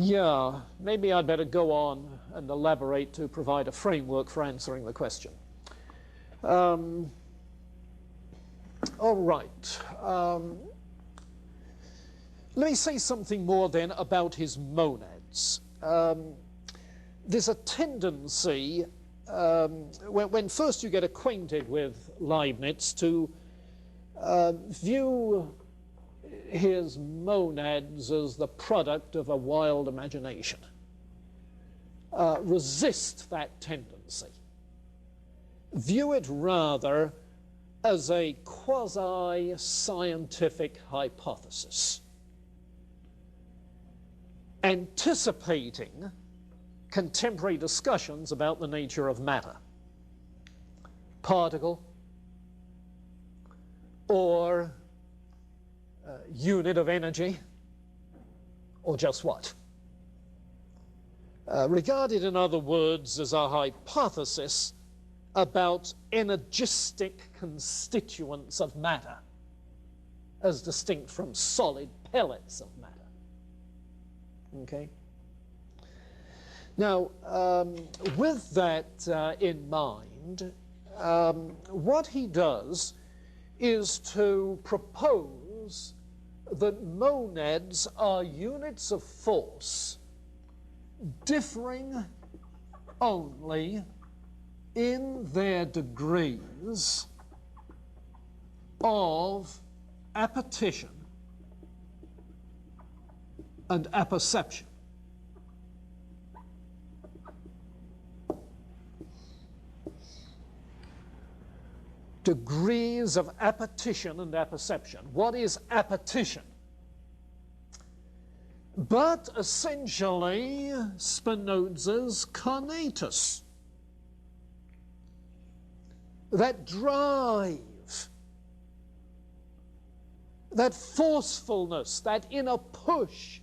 Yeah, maybe I'd better go on and elaborate to provide a framework for answering the question. All right. Let me say something more then about his monads. There's a tendency, when first you get acquainted with Leibniz, to view his monads as the product of a wild imagination. Resist that tendency. View it rather as a quasi-scientific hypothesis, anticipating contemporary discussions about the nature of matter, particle, or unit of energy, or just what? Regarded, in other words, as a hypothesis about energistic constituents of matter, as distinct from solid pellets of matter. Okay? Now, with that in mind, what he does is to propose that monads are units of force differing only in their degrees of appetition and apperception. Degrees of appetition and apperception. What is appetition? But essentially Spinoza's conatus. That drive, that forcefulness, that inner push,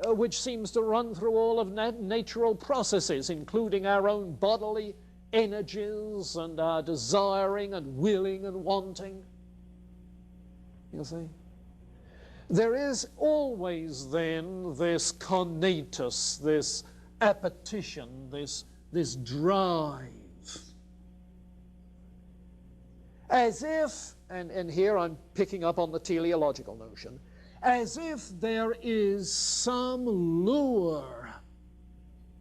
which seems to run through all of natural processes, including our own bodily energies and our desiring and willing and wanting. You see? There is always then this conatus, this appetition, this drive. As if, and here I'm picking up on the teleological notion, as if there is some lure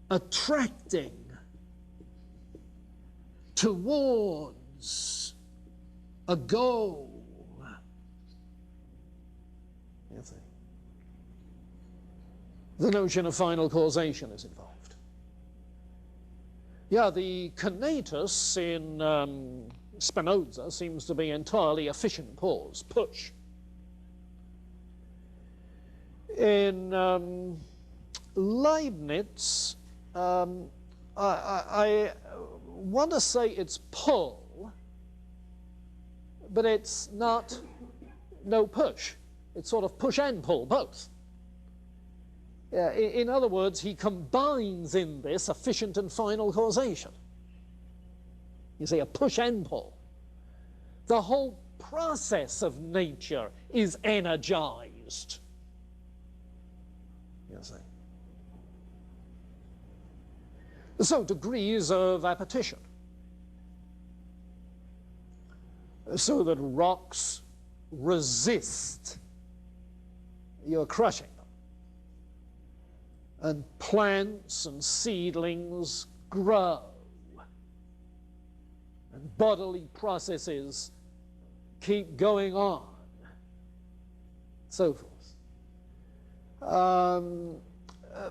attracting towards a goal. You see. The notion of final causation is involved. Yeah, the conatus in Spinoza seems to be entirely efficient cause, push. In Leibniz, I want to say it's pull, but it's not no push. It's sort of push and pull, both. In other words, he combines in this efficient and final causation. You see, a push and pull. The whole process of nature is energized. You see. So, degrees of appetition. So that rocks resist your crushing them. And plants and seedlings grow. And bodily processes keep going on. So forth.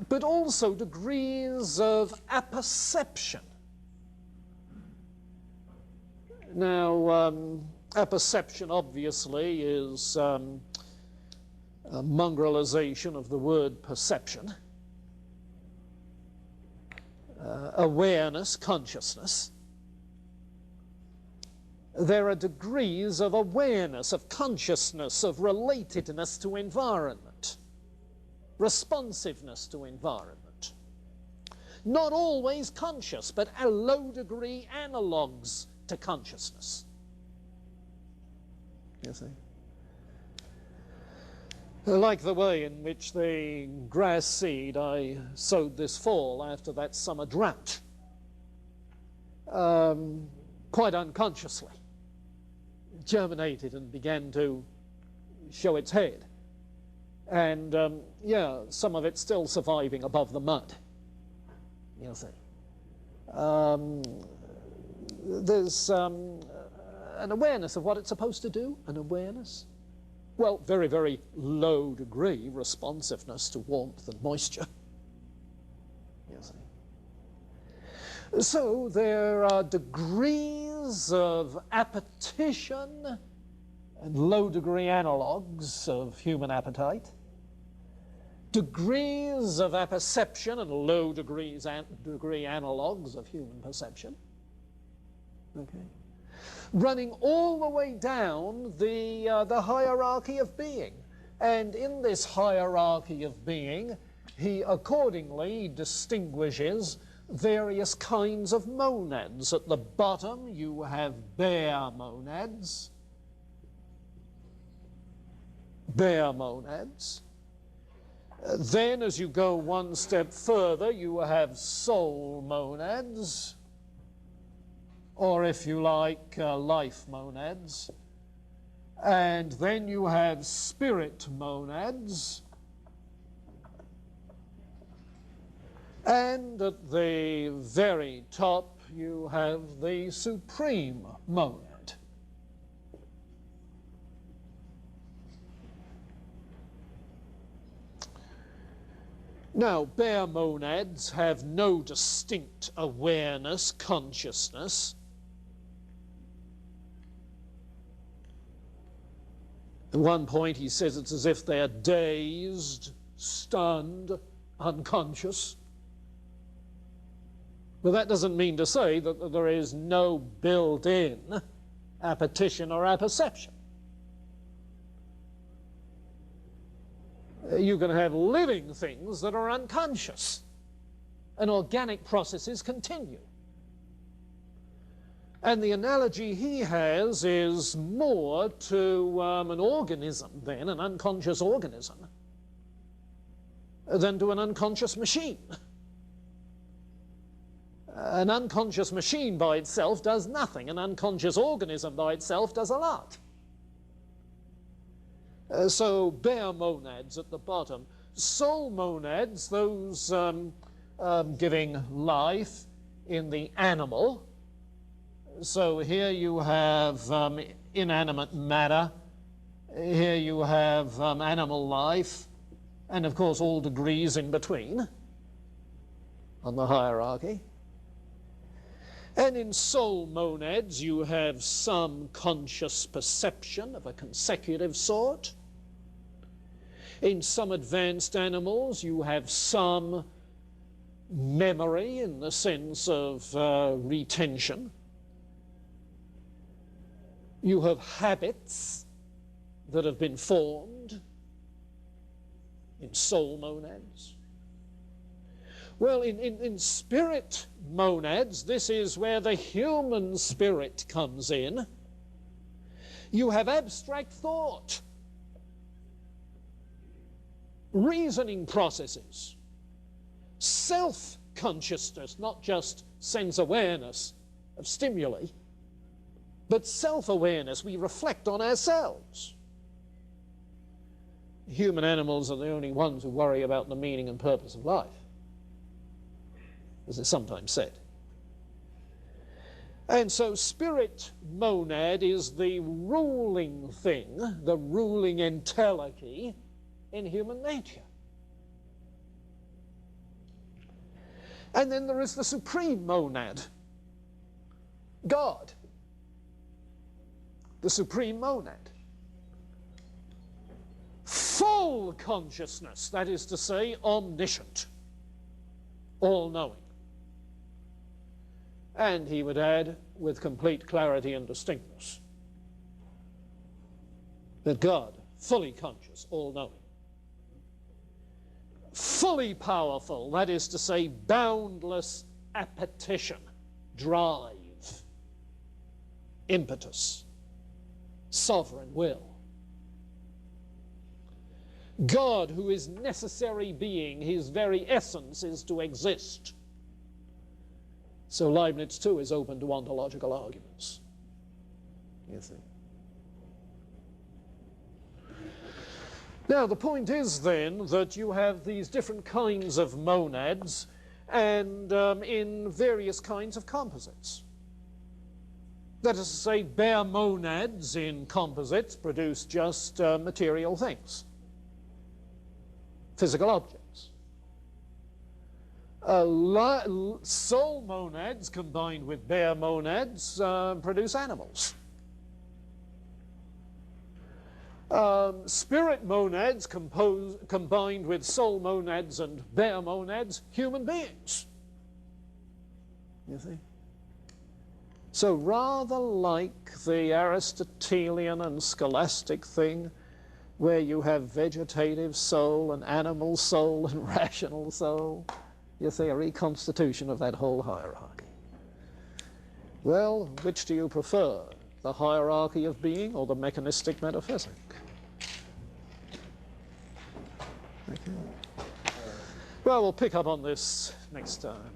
But also degrees of apperception. Now, apperception obviously is a mongrelization of the word perception. Awareness, consciousness. There are degrees of awareness, of consciousness, of relatedness to environment, responsiveness to environment. Not always conscious, but a low-degree analogues to consciousness. You see? Like the way in which the grass seed I sowed this fall after that summer drought, quite unconsciously, germinated and began to show its head. And yeah, some of it's still surviving above the mud, you see. There's an awareness of what it's supposed to do, an awareness. Well, very, very low degree responsiveness to warmth and moisture, you see. So there are degrees of appetition and low-degree analogues of human appetite, degrees of apperception and low-degree analogues of human perception, okay, running all the way down the hierarchy of being. And in this hierarchy of being, he accordingly distinguishes various kinds of monads. At the bottom, you have bare monads. Bare monads. Then, as you go one step further, you have soul monads, or if you like, life monads. And then you have spirit monads. And at the very top, you have the supreme monad. Now, bare monads have no distinct awareness, consciousness. At one point, he says it's as if they're dazed, stunned, unconscious. But that doesn't mean to say that there is no built-in appetition or apperception. You can have living things that are unconscious, and organic processes continue. And the analogy he has is more to an organism then, an unconscious organism, than to an unconscious machine. An unconscious machine by itself does nothing. An unconscious organism by itself does a lot. So bare monads at the bottom. Soul monads, those giving life in the animal. So here you have inanimate matter. Here you have animal life. And of course all degrees in between on the hierarchy. And in soul monads, you have some conscious perception of a consecutive sort. In some advanced animals, you have some memory in the sense of retention. You have habits that have been formed in soul monads. Well, in spirit monads, this is where the human spirit comes in. You have abstract thought, reasoning processes, self-consciousness, not just sense-awareness of stimuli, but self-awareness. We reflect on ourselves. Human animals are the only ones who worry about the meaning and purpose of life, as is sometimes said. And so spirit monad is the ruling thing, the ruling entelechy in human nature. And then there is the supreme monad, God, the supreme monad. Full consciousness, that is to say, omniscient, all-knowing. And he would add, with complete clarity and distinctness, that God, fully conscious, all-knowing, fully powerful, that is to say, boundless appetition, drive, impetus, sovereign will. God, who is necessary being, his very essence is to exist. So Leibniz4 is open to ontological arguments, you see. Now, the point is then that you have these different kinds of monads and in various kinds of composites. That is to say, bare monads in composites produce just material things, physical objects. Soul monads combined with bare monads produce animals. Spirit monads combined with soul monads and bare monads, human beings. You see? So rather like the Aristotelian and scholastic thing, where you have vegetative soul and animal soul and rational soul, you see, a reconstitution of that whole hierarchy. Well, which do you prefer? The hierarchy of being or the mechanistic metaphysic? Okay. Well, we'll pick up on this next time.